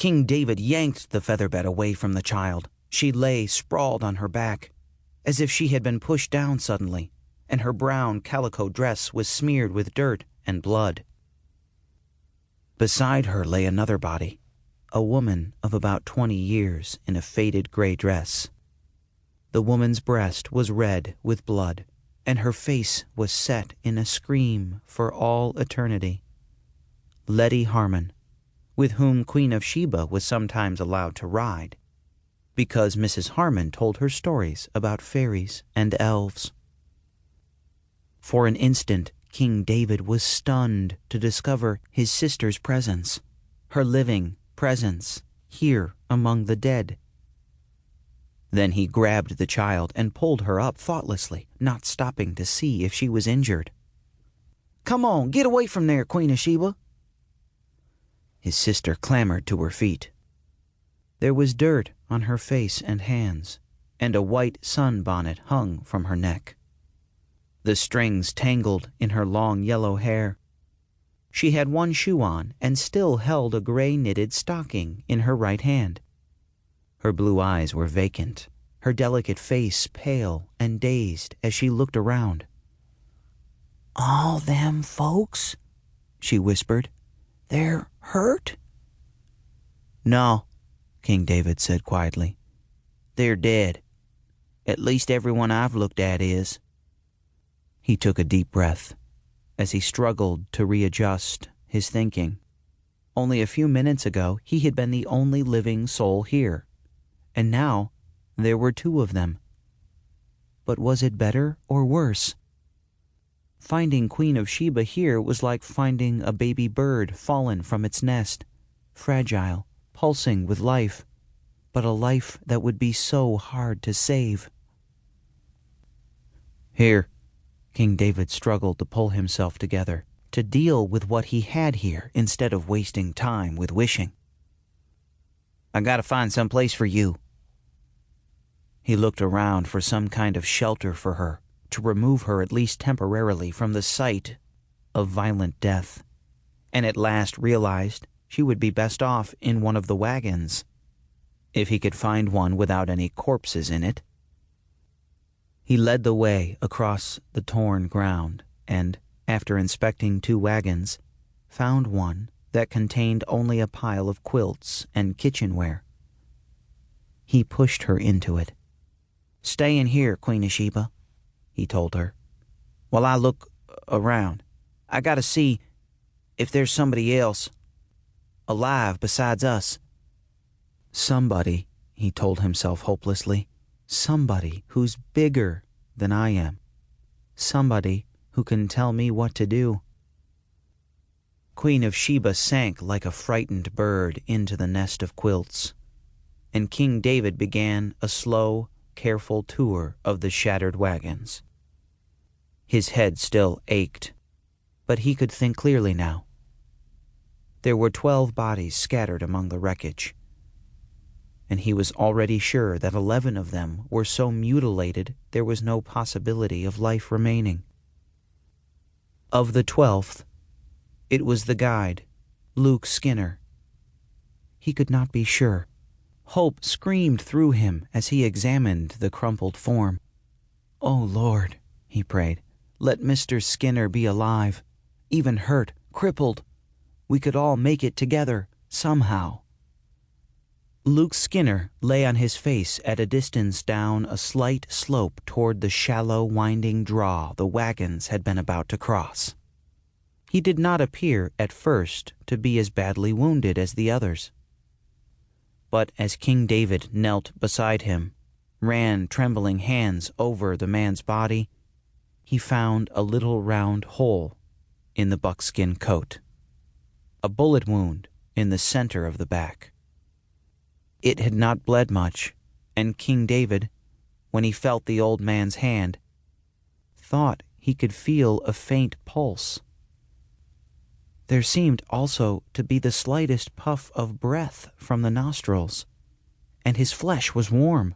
King David yanked the featherbed away from the child. She lay sprawled on her back, as if she had been pushed down suddenly, and her brown calico dress was smeared with dirt and blood. Beside her lay another body, a woman of about 20 years in a faded gray dress. The woman's breast was red with blood, and her face was set in a scream for all eternity. Letty Harmon, with whom Queen of Sheba was sometimes allowed to ride, because Mrs. Harmon told her stories about fairies and elves. For an instant, King David was stunned to discover his sister's presence, her living presence here among the dead. Then he grabbed the child and pulled her up thoughtlessly, not stopping to see if she was injured. "Come on, get away from there, Queen of Sheba." His sister clambered to her feet. There was dirt on her face and hands, and a white sunbonnet hung from her neck. The strings tangled in her long yellow hair. She had one shoe on and still held a gray knitted stocking in her right hand. Her blue eyes were vacant, her delicate face pale and dazed as she looked around. "All them folks?" she whispered. "They're hurt?" "No," King David said quietly. "They're dead. At least everyone I've looked at is." He took a deep breath as he struggled to readjust his thinking. Only a few minutes ago he had been the only living soul here, and now there were two of them. But was it better or worse? Finding Queen of Sheba here was like finding a baby bird fallen from its nest, fragile, pulsing with life, but a life that would be so hard to save. Here, King David struggled to pull himself together, to deal with what he had here instead of wasting time with wishing. "I gotta find some place for you." He looked around for some kind of shelter for her, to remove her at least temporarily from the sight of violent death, and at last realized she would be best off in one of the wagons, if he could find one without any corpses in it. He led the way across the torn ground and, after inspecting 2 wagons, found one that contained only a pile of quilts and kitchenware. He pushed her into it. "Stay in here, Queen of Sheba," he told her, "while I look around. I gotta see if there's somebody else alive besides us." "Somebody," he told himself hopelessly. "Somebody who's bigger than I am. Somebody who can tell me what to do." Queen of Sheba sank like a frightened bird into the nest of quilts, and King David began a slow, careful tour of the shattered wagons. His head still ached, but he could think clearly now. There were 12 bodies scattered among the wreckage, and he was already sure that 11 of them were so mutilated there was no possibility of life remaining. Of the 12th, it was the guide, Luke Skinner. He could not be sure. Hope screamed through him as he examined the crumpled form. "Oh, Lord," he prayed, "let Mr. Skinner be alive, even hurt, crippled. We could all make it together, somehow." Luke Skinner lay on his face at a distance down a slight slope toward the shallow, winding draw the wagons had been about to cross. He did not appear at first to be as badly wounded as the others. But as King David knelt beside him, ran trembling hands over the man's body, he found a little round hole in the buckskin coat, a bullet wound in the center of the back. It had not bled much, and King David, when he felt the old man's hand, thought he could feel a faint pulse. There seemed also to be the slightest puff of breath from the nostrils, and his flesh was warm.